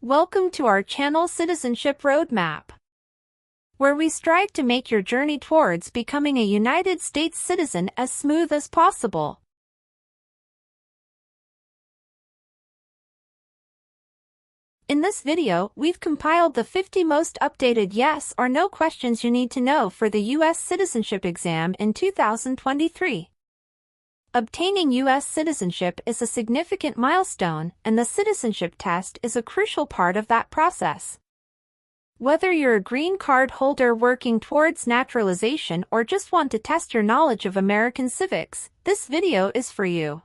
Welcome to our channel Citizenship Roadmap, where we strive to make your journey towards becoming a United States citizen as smooth as possible. In this video, we've compiled the 50 most updated yes or no questions you need to know for the U.S. citizenship exam in 2023. Obtaining U.S. citizenship is a significant milestone, and the citizenship test is a crucial part of that process. Whether you're a green card holder working towards naturalization or just want to test your knowledge of American civics, this video is for you.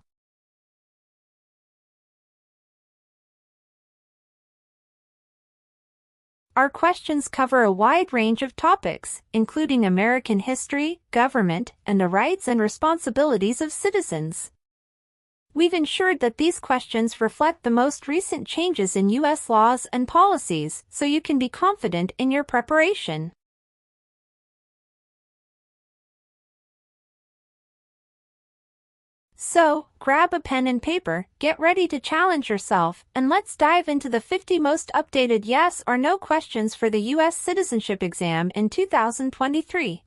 Our questions cover a wide range of topics, including American history, government, and the rights and responsibilities of citizens. We've ensured that these questions reflect the most recent changes in U.S. laws and policies, so you can be confident in your preparation. So, grab a pen and paper, get ready to challenge yourself, and let's dive into the 50 most updated yes or no questions for the U.S. citizenship exam in 2023.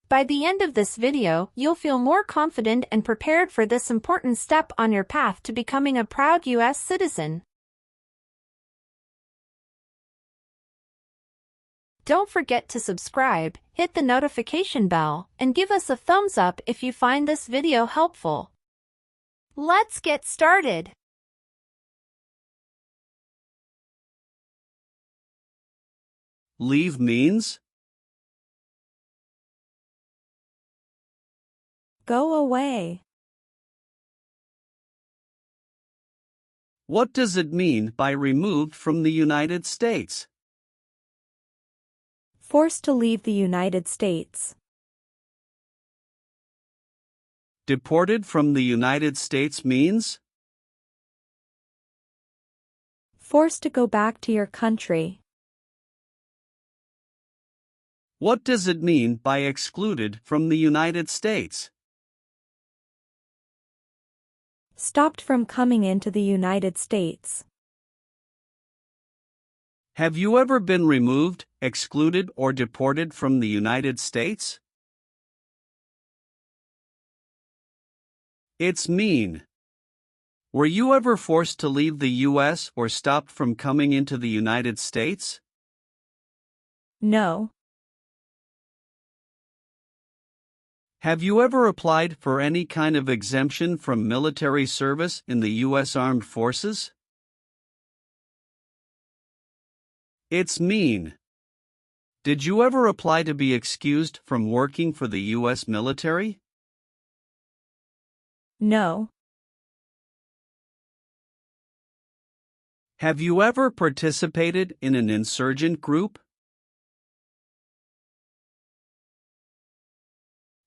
By the end of this video, you'll feel more confident and prepared for this important step on your path to becoming a proud U.S. citizen. Don't forget to subscribe, hit the notification bell, and give us a thumbs up if you find this video helpful. Let's get started. Leave means? Go away. What does it mean by removed from the United States? Forced to leave the United States. Deported from the United States means? Forced to go back to your country. What does it mean by excluded from the United States? Stopped from coming into the United States. Have you ever been removed, excluded, or deported from the United States? It's mean. Were you ever forced to leave the U.S. or stopped from coming into the United States? No. Have you ever applied for any kind of exemption from military service in the U.S. Armed Forces? It's mean. Did you ever apply to be excused from working for the U.S. military? No. Have you ever participated in an insurgent group?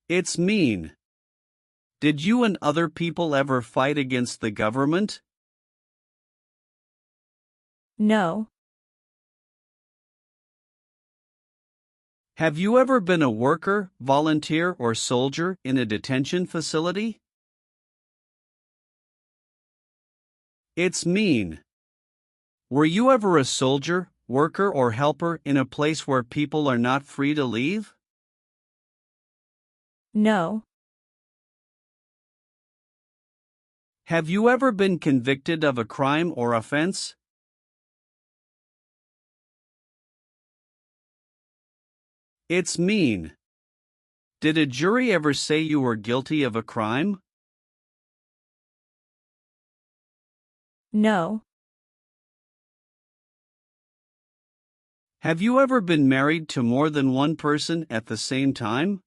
It's mean. Did you and other people ever fight against the government? No. Have you ever been a worker, volunteer, or soldier in a detention facility? It's mean. Were you ever a soldier, worker, or helper in a place where people are not free to leave? No. Have you ever been convicted of a crime or offense? It's mean. Did a jury ever say you were guilty of a crime? No. Have you ever been married to more than one person at the same time?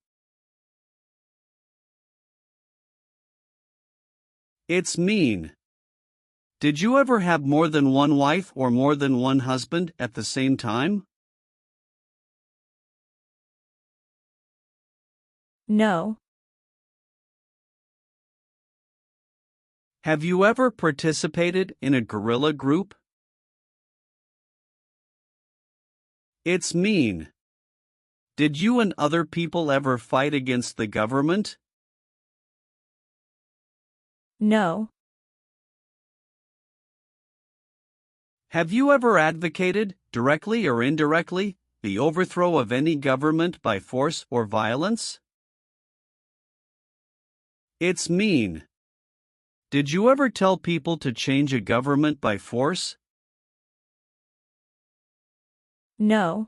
It's mean. Did you ever have more than one wife or more than one husband at the same time? No. Have you ever participated in a guerrilla group? It's mean. Did you and other people ever fight against the government? No. Have you ever advocated, directly or indirectly, the overthrow of any government by force or violence? It's mean. Did you ever tell people to change a government by force? No.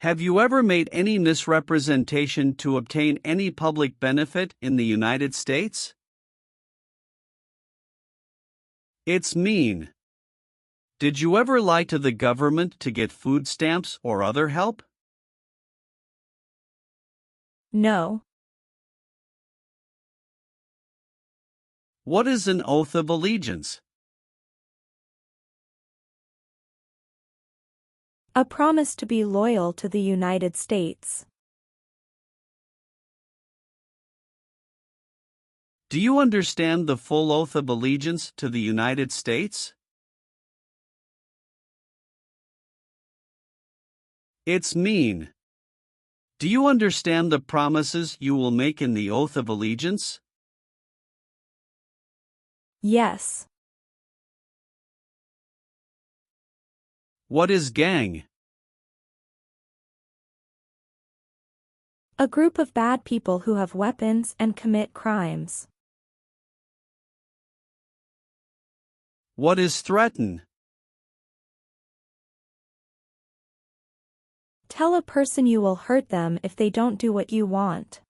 Have you ever made any misrepresentation to obtain any public benefit in the United States? It's mean. Did you ever lie to the government to get food stamps or other help? No. What is an oath of allegiance? A promise to be loyal to the United States. Do you understand the full oath of allegiance to the United States? It's mean. Do you understand the promises you will make in the oath of allegiance? Yes. What is gang? A group of bad people who have weapons and commit crimes. What is threaten? Tell a person you will hurt them if they don't do what you want.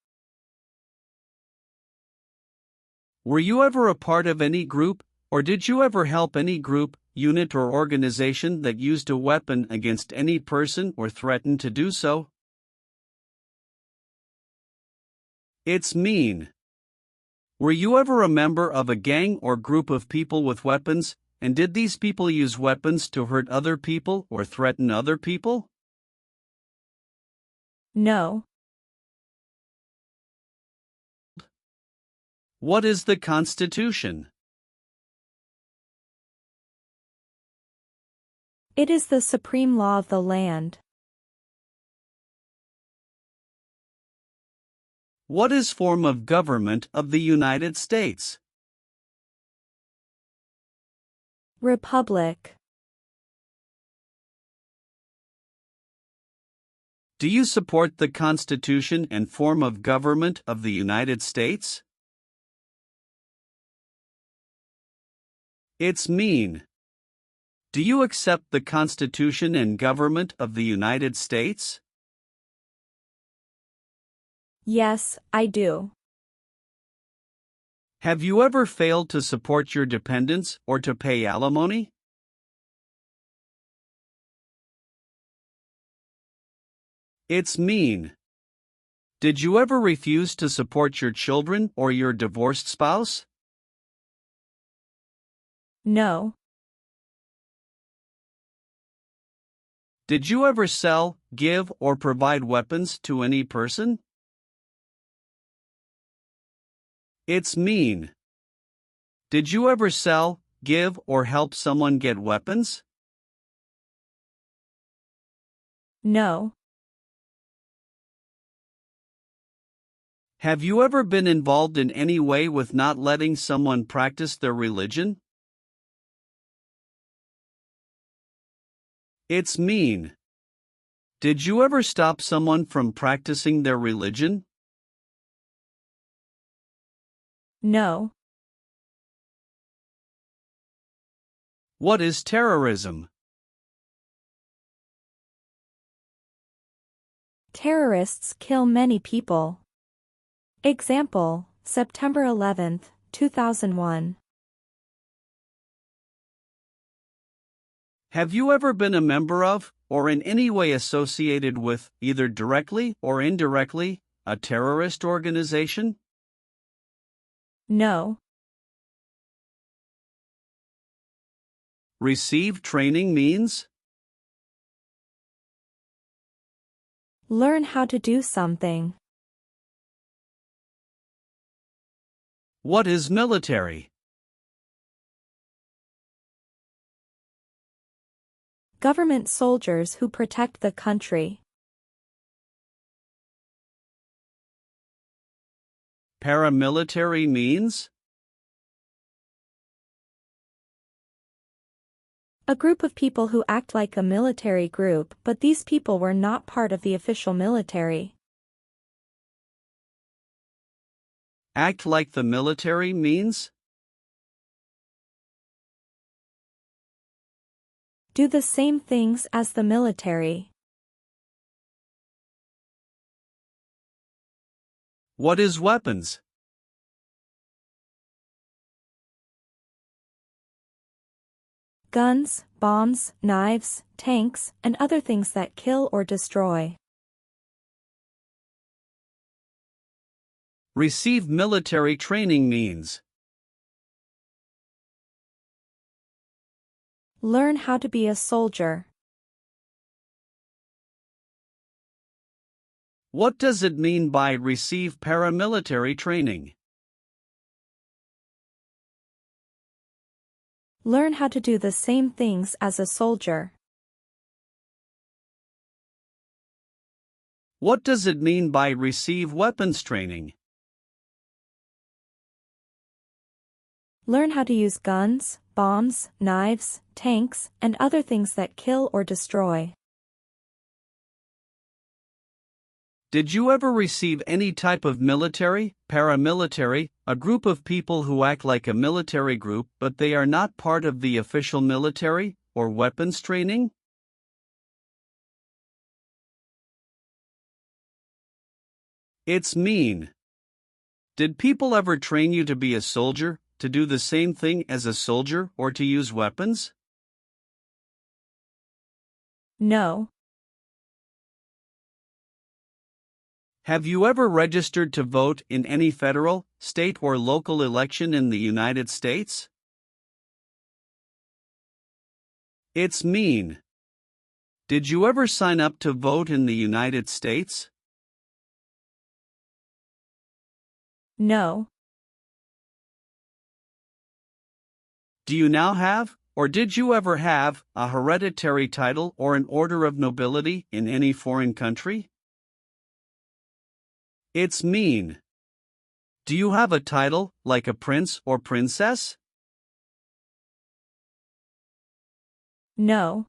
Were you ever a part of any group, or did you ever help any group, unit or organization that used a weapon against any person or threatened to do so? It's mean. Were you ever a member of a gang or group of people with weapons, and did these people use weapons to hurt other people or threaten other people? No. What is the Constitution? It is the supreme law of the land. What is form of government of the United States? Republic. Do you support the Constitution and form of government of the United States? It's mean. Do you accept the Constitution and government of the United States? Yes, I do. Have you ever failed to support your dependents or to pay alimony? It's mean. Did you ever refuse to support your children or your divorced spouse? No. Did you ever sell, give, or provide weapons to any person? It's mean. Did you ever sell, give, or help someone get weapons? No. Have you ever been involved in any way with not letting someone practice their religion? It's mean. Did you ever stop someone from practicing their religion? No. What is terrorism? Terrorists kill many people. Example, September 11, 2001. Have you ever been a member of, or in any way associated with, either directly or indirectly, a terrorist organization? No. Receive training means? Learn how to do something. What is military? Government soldiers who protect the country. Paramilitary means? A group of people who act like a military group, but these people were not part of the official military. Act like the military means? Do the same things as the military. What is weapons? Guns, bombs, knives, tanks, and other things that kill or destroy. Receive military training means? Learn how to be a soldier. What does it mean by receive paramilitary training? Learn how to do the same things as a soldier. What does it mean by receive weapons training? Learn how to use guns, bombs, knives, tanks, and other things that kill or destroy. Did you ever receive any type of military, paramilitary, a group of people who act like a military group but they are not part of the official military, or weapons training? It's mean. Did people ever train you to be a soldier, to do the same thing as a soldier, or to use weapons? No. Have you ever registered to vote in any federal, state, or local election in the United States? It's mean. Did you ever sign up to vote in the United States? No. Do you now have, or did you ever have, a hereditary title or an order of nobility in any foreign country? It's mean. Do you have a title, like a prince or princess? No.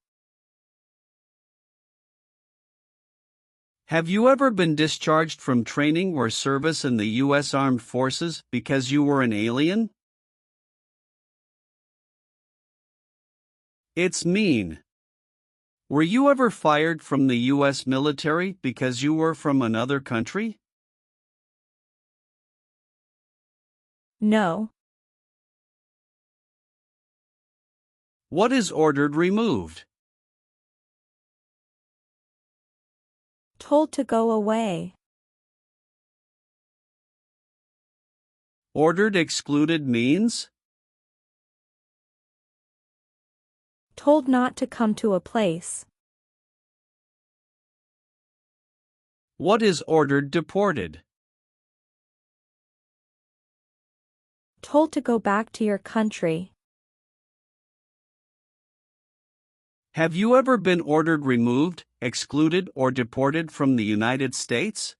Have you ever been discharged from training or service in the U.S. Armed Forces because you were an alien? It's mean. Were you ever fired from the U.S. military because you were from another country? No. What is ordered removed? Told to go away. Ordered excluded means? Told not to come to a place. What is ordered deported? Told to go back to your country. Have you ever been ordered removed, excluded, or deported from the United States?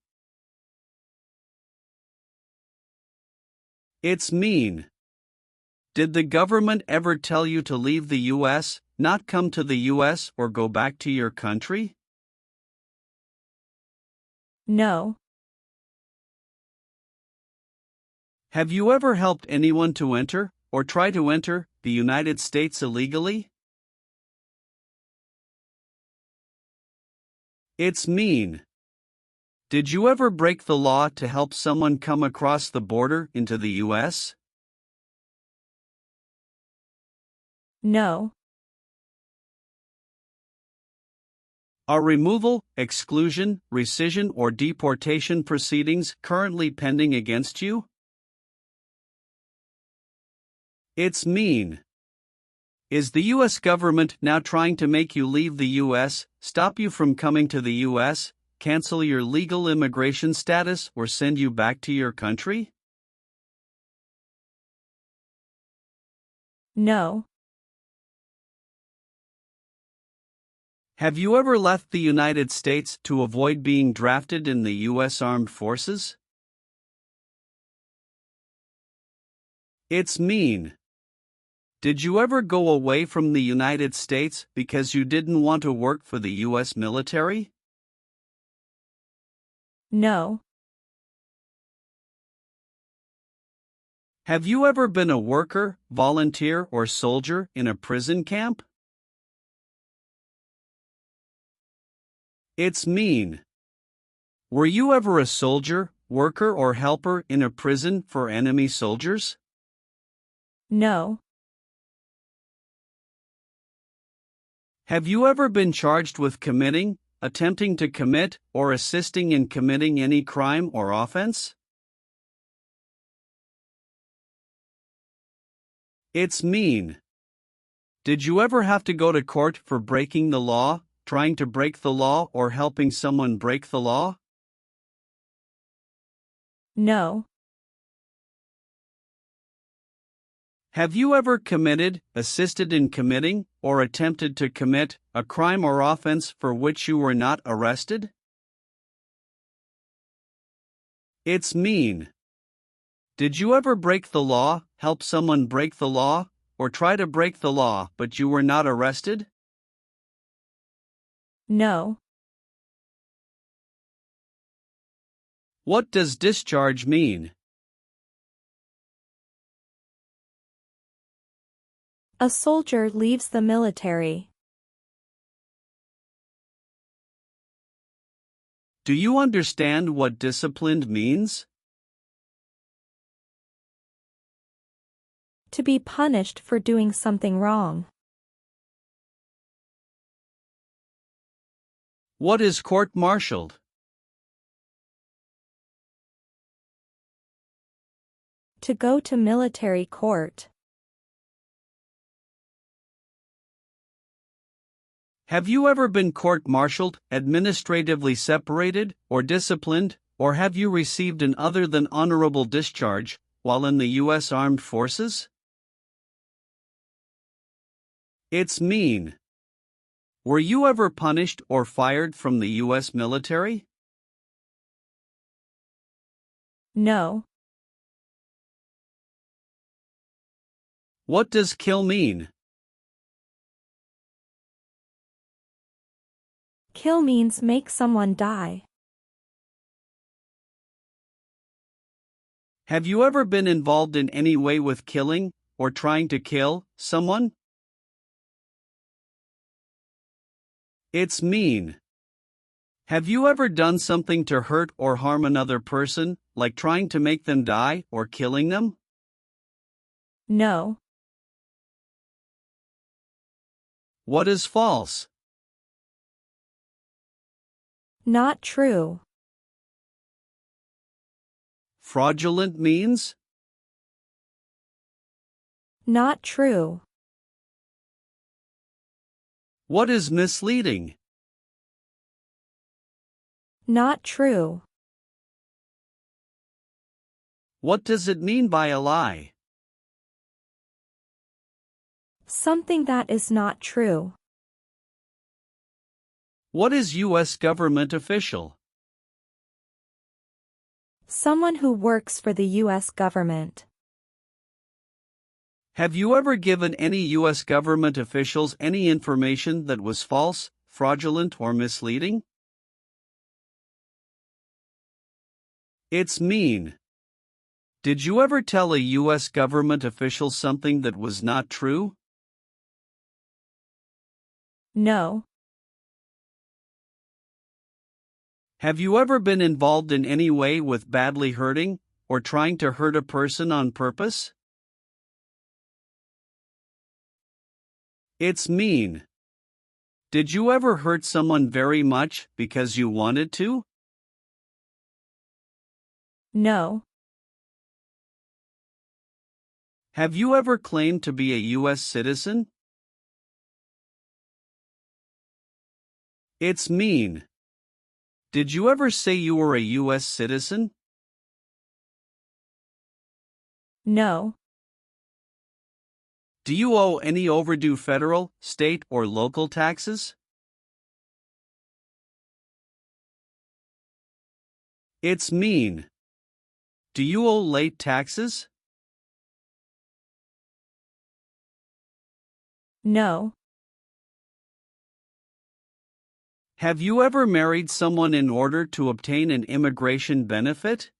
It's mean. Did the government ever tell you to leave the U.S., not come to the U.S., or go back to your country? No. Have you ever helped anyone to enter, or try to enter, the United States illegally? It's mean. Did you ever break the law to help someone come across the border into the U.S.? No. Are removal, exclusion, rescission, or deportation proceedings currently pending against you? It's mean. Is the U.S. government now trying to make you leave the U.S., stop you from coming to the U.S., cancel your legal immigration status, or send you back to your country? No. Have you ever left the United States to avoid being drafted in the U.S. Armed Forces? It's mean. Did you ever go away from the United States because you didn't want to work for the U.S. military? No. Have you ever been a worker, volunteer, or soldier in a prison camp? It's mean. Were you ever a soldier, worker, or helper in a prison for enemy soldiers? No. Have you ever been charged with committing, attempting to commit, or assisting in committing any crime or offense? It's mean. Did you ever have to go to court for breaking the law, trying to break the law, or helping someone break the law? No. Have you ever committed, assisted in committing, or attempted to commit a crime or offense for which you were not arrested? It's mean. Did you ever break the law, help someone break the law, or try to break the law but you were not arrested? No. What does discharge mean? A soldier leaves the military. Do you understand what disciplined means? To be punished for doing something wrong. What is court-martialed? To go to military court. Have you ever been court-martialed, administratively separated, or disciplined, or have you received an other than honorable discharge while in the U.S. Armed Forces? It's mean. Were you ever punished or fired from the U.S. military? No. What does kill mean? Kill means make someone die. Have you ever been involved in any way with killing, or trying to kill, someone? It's mean. Have you ever done something to hurt or harm another person, like trying to make them die or killing them? No. What is false? Not true. Fraudulent means? Not true. What is misleading? Not true. What does it mean by a lie? Something that is not true. What is U.S. government official? Someone who works for the U.S. government. Have you ever given any U.S. government officials any information that was false, fraudulent, or misleading? It's mean. Did you ever tell a U.S. government official something that was not true? No. Have you ever been involved in any way with badly hurting, or trying to hurt a person on purpose? It's mean. Did you ever hurt someone very much because you wanted to? No. Have you ever claimed to be a U.S. citizen? It's mean. Did you ever say you were a U.S. citizen? No. Do you owe any overdue federal, state, or local taxes? It's mean. Do you owe late taxes? No. Have you ever married someone in order to obtain an immigration benefit?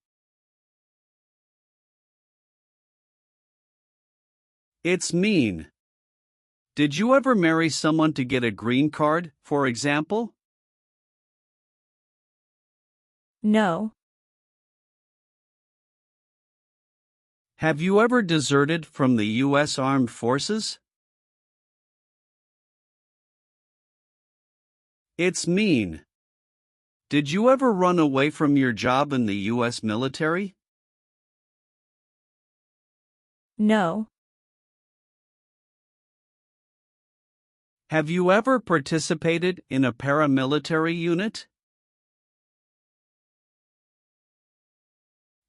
It's mean. Did you ever marry someone to get a green card, for example? No. Have you ever deserted from the U.S. Armed Forces? It's mean. Did you ever run away from your job in the U.S. military? No. Have you ever participated in a paramilitary unit?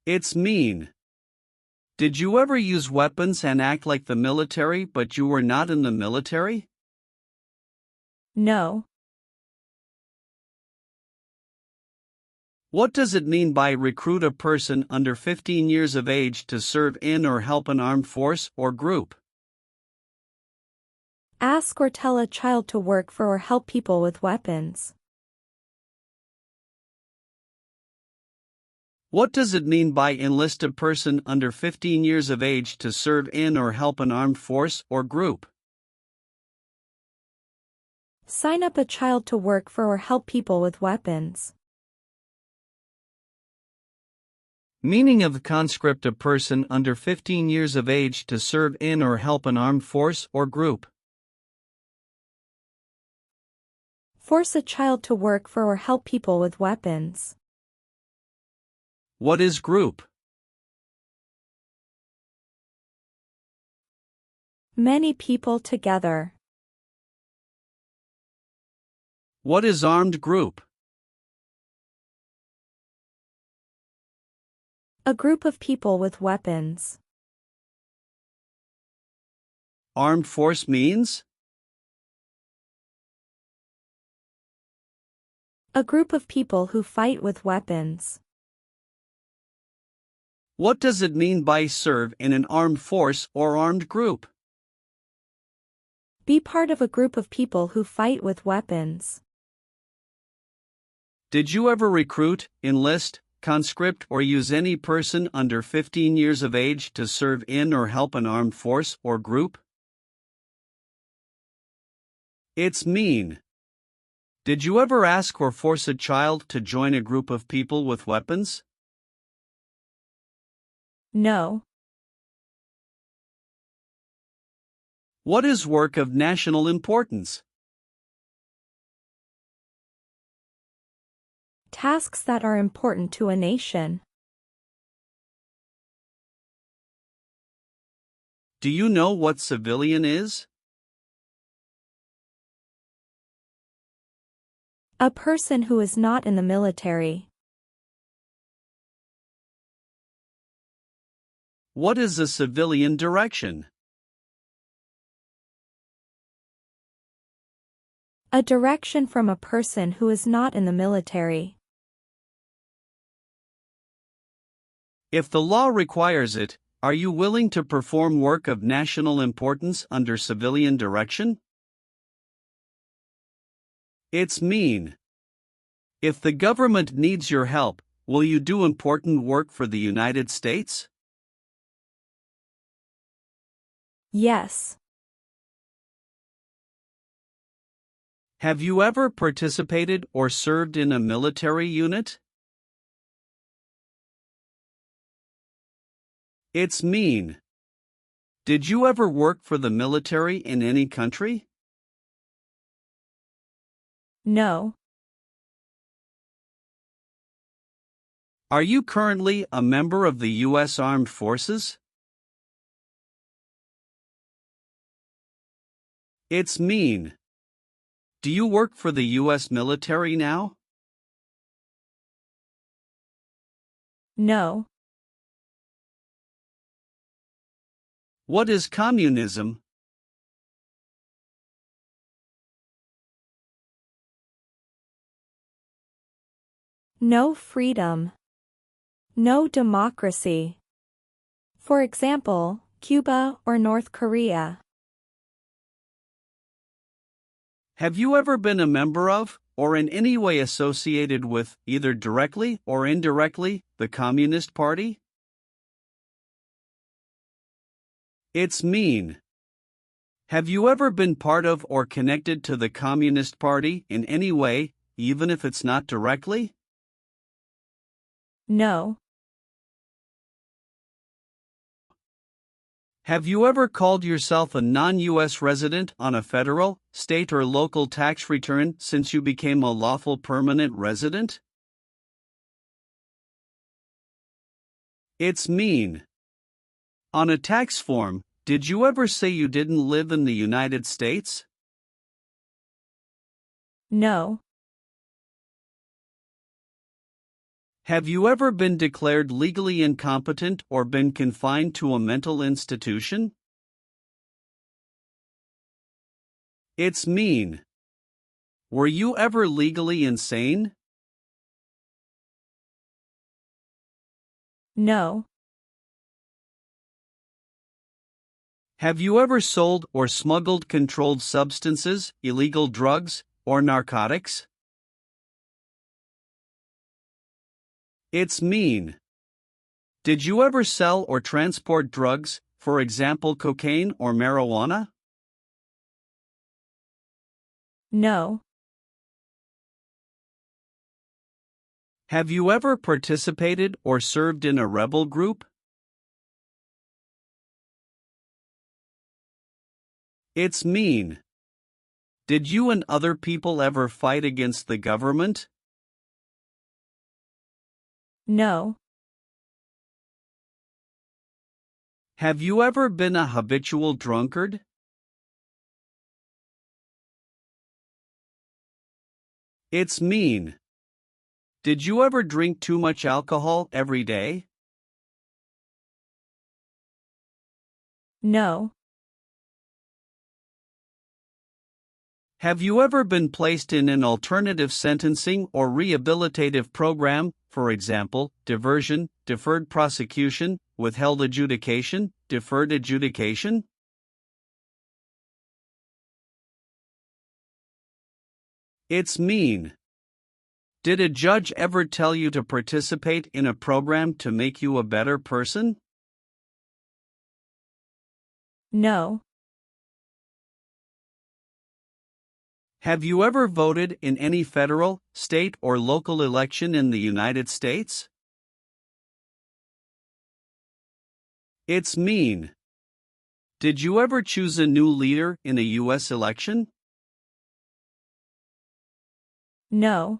It's mean. Did you ever use weapons and act like the military but you were not in the military? No. What does it mean by recruit a person under 15 years of age to serve in or help an armed force or group? Ask or tell a child to work for or help people with weapons. What does it mean by enlist a person under 15 years of age to serve in or help an armed force or group? Sign up a child to work for or help people with weapons. Meaning of the conscript: a person under 15 years of age to serve in or help an armed force or group. Force a child to work for or help people with weapons. What is group? Many people together. What is armed group? A group of people with weapons. Armed force means? A group of people who fight with weapons. What does it mean by serve in an armed force or armed group? Be part of a group of people who fight with weapons. Did you ever recruit, enlist, conscript, or use any person under 15 years of age to serve in or help an armed force or group? It's mean. Did you ever ask or force a child to join a group of people with weapons? No. What is work of national importance? Tasks that are important to a nation. Do you know what civilian is? A person who is not in the military. What is a civilian direction? A direction from a person who is not in the military. If the law requires it, are you willing to perform work of national importance under civilian direction? It's mean. If the government needs your help, will you do important work for the United States? Yes. Have you ever participated or served in a military unit? It's mean. Did you ever work for the military in any country? No. Are you currently a member of the U.S. Armed Forces? It's mean. Do you work for the U.S. military now? No. What is communism? No freedom. No democracy. For example, Cuba or North Korea. Have you ever been a member of, or in any way associated with, either directly or indirectly, the Communist Party? It's mean. Have you ever been part of or connected to the Communist Party in any way, even if it's not directly? No. Have you ever called yourself a non-U.S. resident on a federal, state or local tax return since you became a lawful permanent resident? It's mean. On a tax form, did you ever say you didn't live in the United States? No. Have you ever been declared legally incompetent or been confined to a mental institution? It's mean. Were you ever legally insane? No. Have you ever sold or smuggled controlled substances, illegal drugs, or narcotics? It's mean. Did you ever sell or transport drugs, for example cocaine or marijuana? No. Have you ever participated or served in a rebel group? It's mean. Did you and other people ever fight against the government? No. Have you ever been a habitual drunkard? It's mean. Did you ever drink too much alcohol every day? No. Have you ever been placed in an alternative sentencing or rehabilitative program, for example, diversion, deferred prosecution, withheld adjudication, deferred adjudication? It's mean. Did a judge ever tell you to participate in a program to make you a better person? No. Have you ever voted in any federal, state, or local election in the United States? It's mean. Did you ever choose a new leader in a U.S. election? No.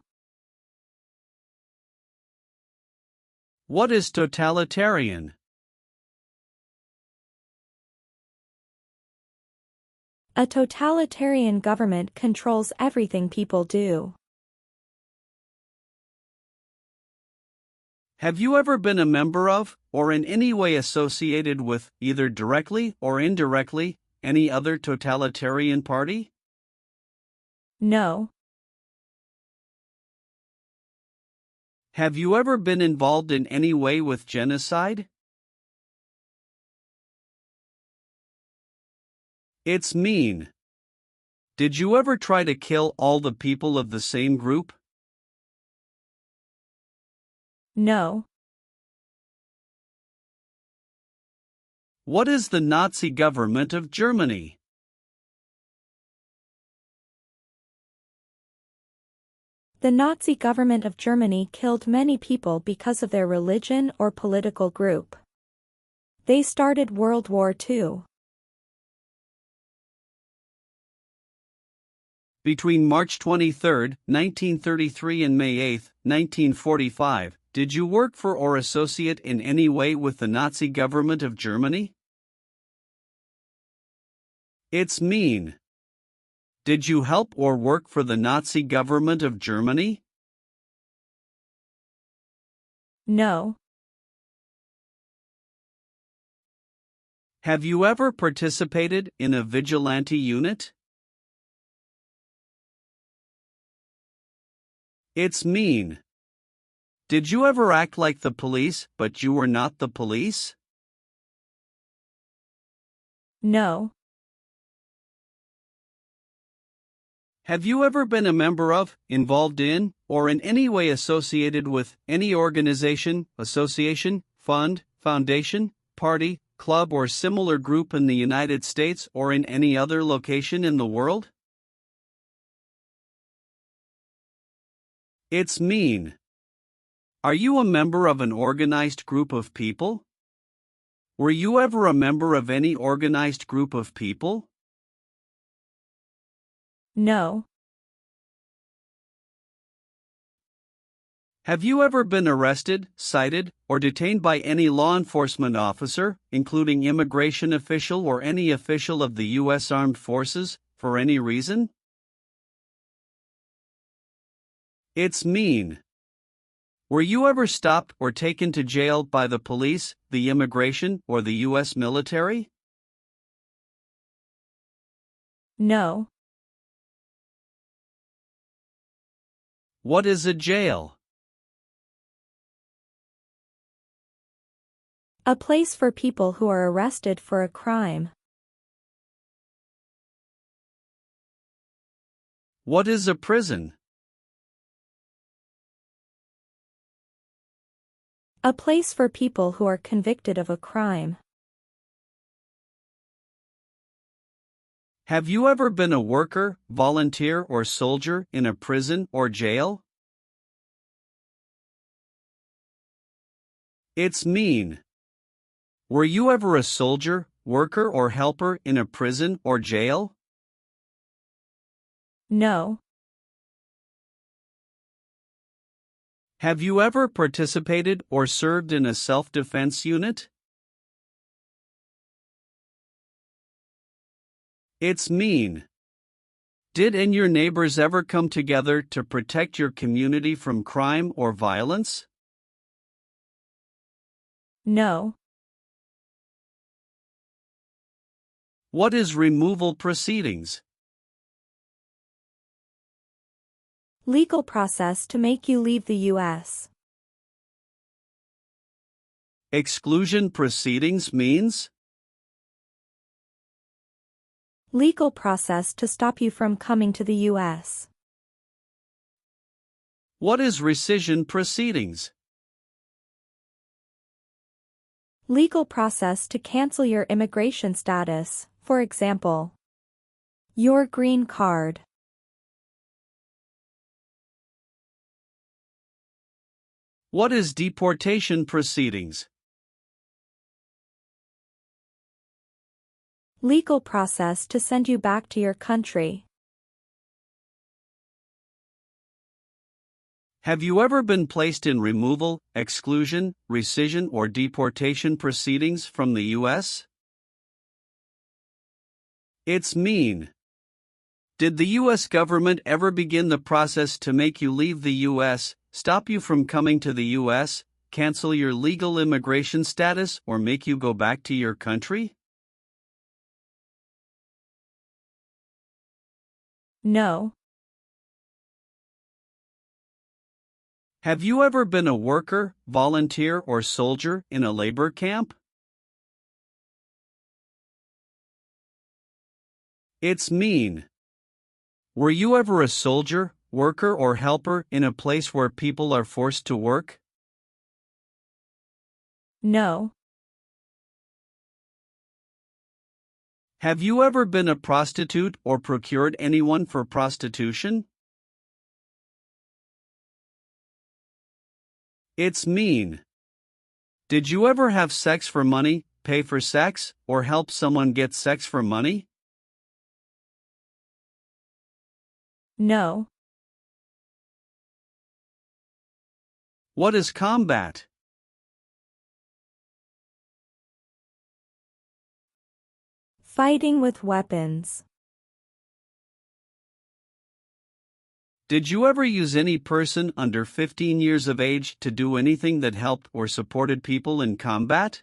What is totalitarian? A totalitarian government controls everything people do. Have you ever been a member of, or in any way associated with, either directly or indirectly, any other totalitarian party? No. Have you ever been involved in any way with genocide? It's mean. Did you ever try to kill all the people of the same group? No. What is the Nazi government of Germany? The Nazi government of Germany killed many people because of their religion or political group. They started World War II. Between March 23, 1933 and May 8, 1945, did you work for or associate in any way with the Nazi government of Germany? It's mean. Did you help or work for the Nazi government of Germany? No. Have you ever participated in a vigilante unit? It's mean. Did you ever act like the police, but you were not the police? No. Have you ever been a member of, involved in, or in any way associated with any organization, association, fund, foundation, party, club, or similar group in the United States or in any other location in the world? It's mean. Are you a member of an organized group of people? Were you ever a member of any organized group of people? No. Have you ever been arrested, cited, or detained by any law enforcement officer, including immigration official or any official of the U.S. Armed Forces, for any reason? It's mean. Were you ever stopped or taken to jail by the police, the immigration, or the U.S. military? No. What is a jail? A place for people who are arrested for a crime. What is a prison? A place for people who are convicted of a crime. Have you ever been a worker, volunteer, or soldier in a prison or jail? It's mean. Were you ever a soldier, worker, or helper in a prison or jail? No. Have you ever participated or served in a self-defense unit? It's mean. Did and your neighbors ever come together to protect your community from crime or violence? No. What is removal proceedings? Legal process to make you leave the U.S. Exclusion proceedings means? Legal process to stop you from coming to the U.S. What is rescission proceedings? Legal process to cancel your immigration status, for example, your green card. What is deportation proceedings? Legal process to send you back to your country. Have you ever been placed in removal, exclusion, rescission, or deportation proceedings from the U.S.? It's mean. Did the U.S. government ever begin the process to make you leave the U.S., stop you from coming to the U.S., cancel your legal immigration status, or make you go back to your country? No. Have you ever been a worker, volunteer, or soldier in a labor camp? It's mean. Were you ever a soldier, worker, or helper in a place where people are forced to work? No. Have you ever been a prostitute or procured anyone for prostitution? It's mean. Did you ever have sex for money, pay for sex, or help someone get sex for money? No. What is combat? Fighting with weapons. Did you ever use any person under 15 years of age to do anything that helped or supported people in combat?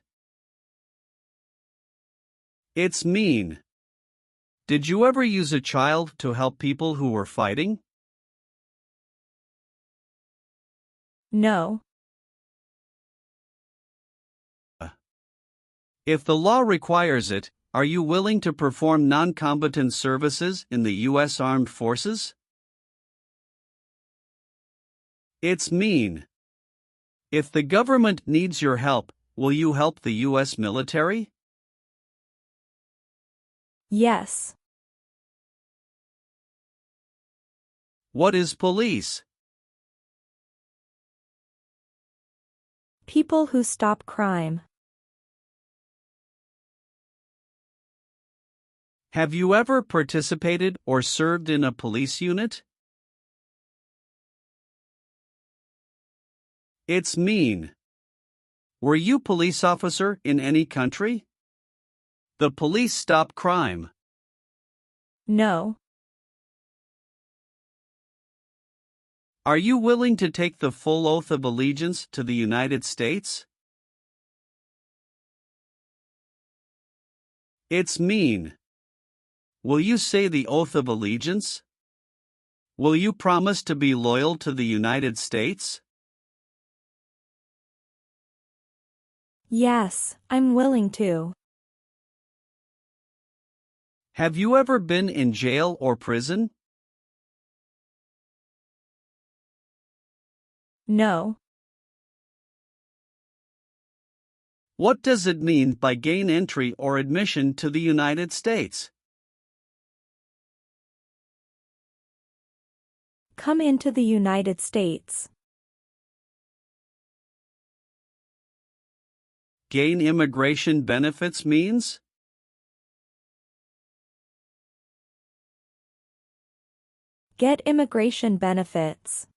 It's mean. Did you ever use a child to help people who were fighting? No. If the law requires it, Are you willing to perform non-combatant services in the U.S. Armed Forces? It's mean. If the government needs your help, will you help the U.S. military? Yes. What is police? People who stop crime. Have you ever participated or served in a police unit? It's mean. Were you police officer in any country? The police stop crime. No. Are you willing to take the full oath of allegiance to the United States? It's mean. Will you say the oath of allegiance? Will you promise to be loyal to the United States? Yes, I'm willing to. Have you ever been in jail or prison? No. What does it mean by gain entry or admission to the United States? Come into the United States. Gain immigration benefits means? Get immigration benefits.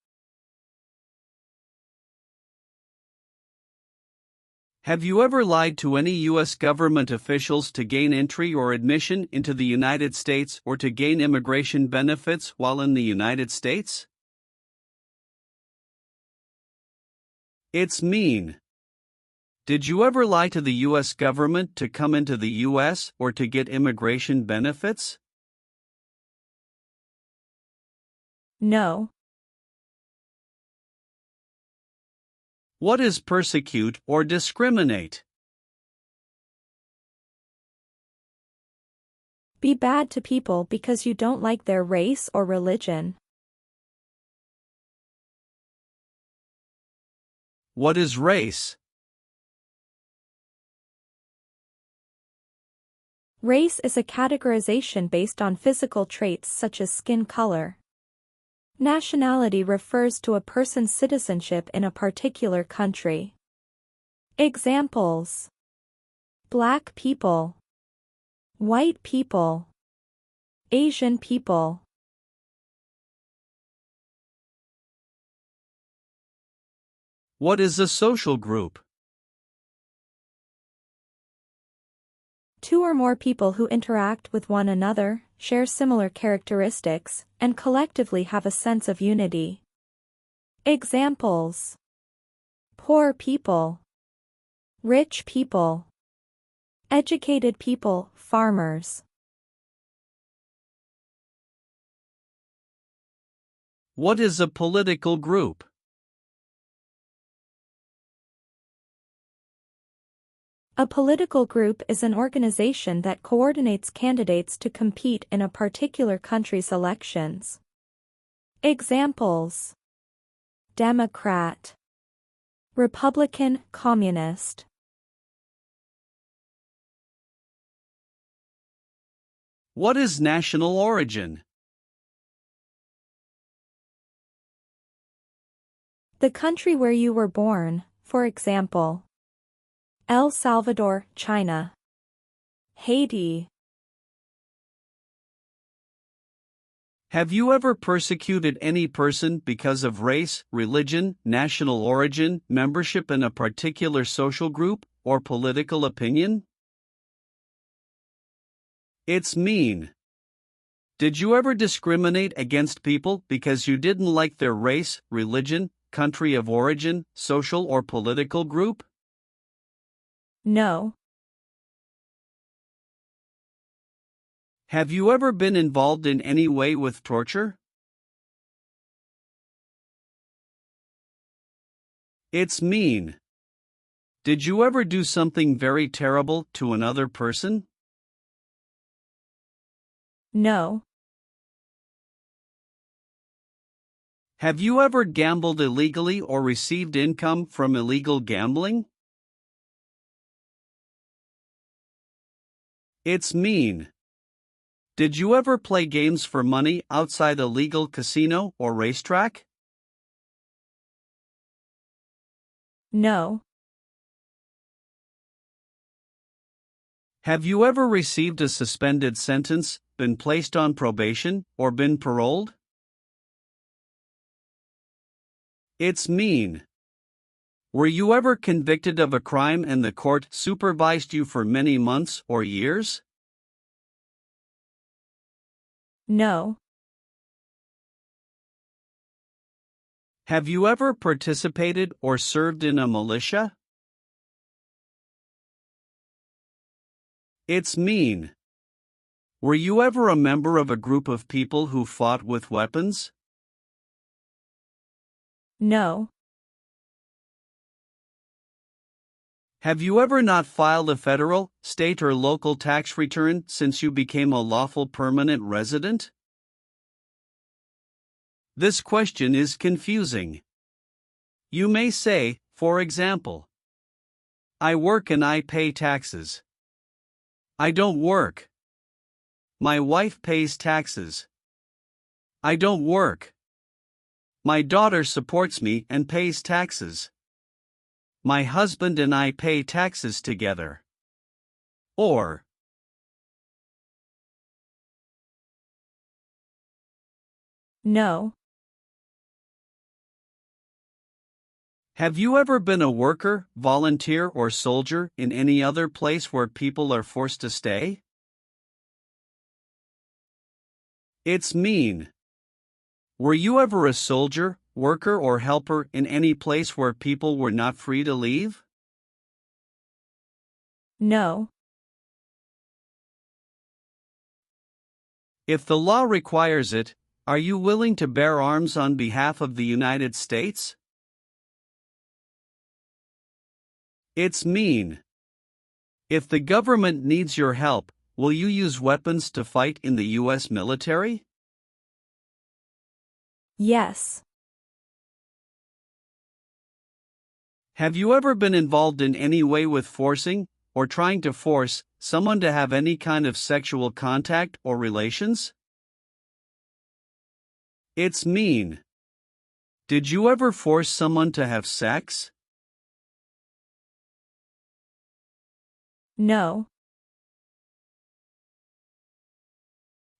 Have you ever lied to any U.S. government officials to gain entry or admission into the United States or to gain immigration benefits while in the United States? It's mean. Did you ever lie to the U.S. government to come into the U.S. or to get immigration benefits? No. What is persecute or discriminate? Be bad to people because you don't like their race or religion. What is race? Race is a categorization based on physical traits such as skin color. Nationality refers to a person's citizenship in a particular country. Examples: Black people, white people, Asian people. What is a social group? Two or more people who interact with one another, share similar characteristics, and collectively have a sense of unity. Examples: poor people, rich people, educated people, farmers. What is a political group? A political group is an organization that coordinates candidates to compete in a particular country's elections. Examples: Democrat, Republican, Communist. What is national origin? The country where you were born, for example, El Salvador, China, Haiti. Have you ever persecuted any person because of race, religion, national origin, membership in a particular social group, or political opinion? It's mean. Did you ever discriminate against people because you didn't like their race, religion, country of origin, social or political group? No. Have you ever been involved in any way with torture? It's mean. Did you ever do something very terrible to another person? No. Have you ever gambled illegally or received income from illegal gambling? It's mean. Did you ever play games for money outside a legal casino or racetrack? No. Have you ever received a suspended sentence, been placed on probation, or been paroled? It's mean. Were you ever convicted of a crime and the court supervised you for many months or years? No. Have you ever participated or served in a militia? It's mean. Were you ever a member of a group of people who fought with weapons? No. Have you ever not filed a federal, state, or local tax return since you became a lawful permanent resident? This question is confusing. You may say, for example, I work and I pay taxes. I don't work. My wife pays taxes. I don't work. My daughter supports me and pays taxes. My husband and I pay taxes together. Or, No. have you ever been a worker, volunteer, or soldier in any other place where people are forced to stay? It's mean. Were you ever a soldier, worker, or helper in any place where people were not free to leave? No. If the law requires it, are you willing to bear arms on behalf of the United States? It's mean. If the government needs your help, will you use weapons to fight in the U.S. military? Yes. Have you ever been involved in any way with forcing, or trying to force, someone to have any kind of sexual contact or relations? It's mean. Did you ever force someone to have sex? No.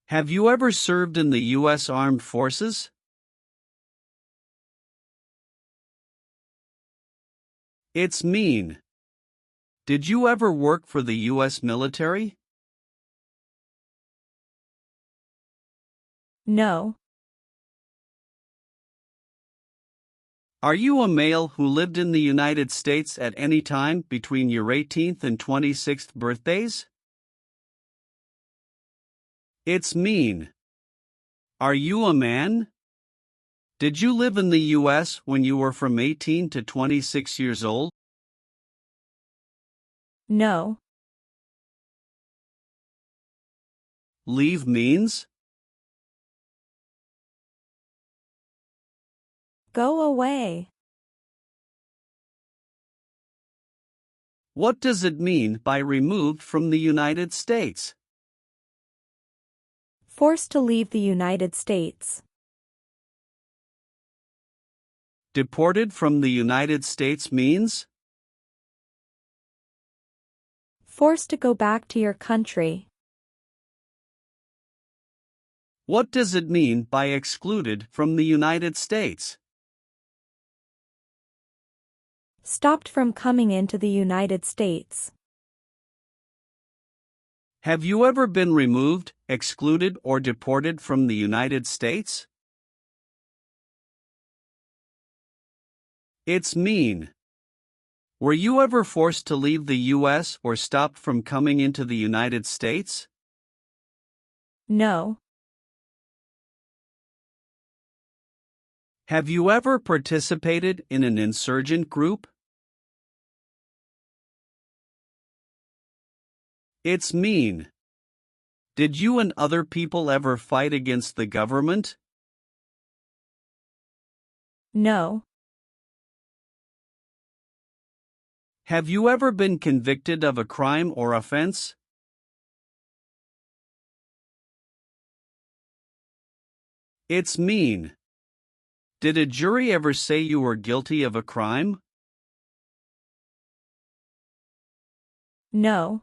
Have you ever served in the U.S. Armed Forces? It's mean. Did you ever work for the U.S. military? No. Are you a male who lived in the United States at any time between your 18th and 26th birthdays? It's mean. Are you a man? Did you live in the U.S. when you were from 18 to 26 years old? No. Leave means? Go away. What does it mean by removed from the United States? Forced to leave the United States. Deported from the United States means? Forced to go back to your country. What does it mean by excluded from the United States? Stopped from coming into the United States. Have you ever been removed, excluded, or deported from the United States? It's mean. Were you ever forced to leave the U.S. or stopped from coming into the United States? No. Have you ever participated in an insurgent group? It's mean. Did you and other people ever fight against the government? No. Have you ever been convicted of a crime or offense? It's mean. Did a jury ever say you were guilty of a crime? No.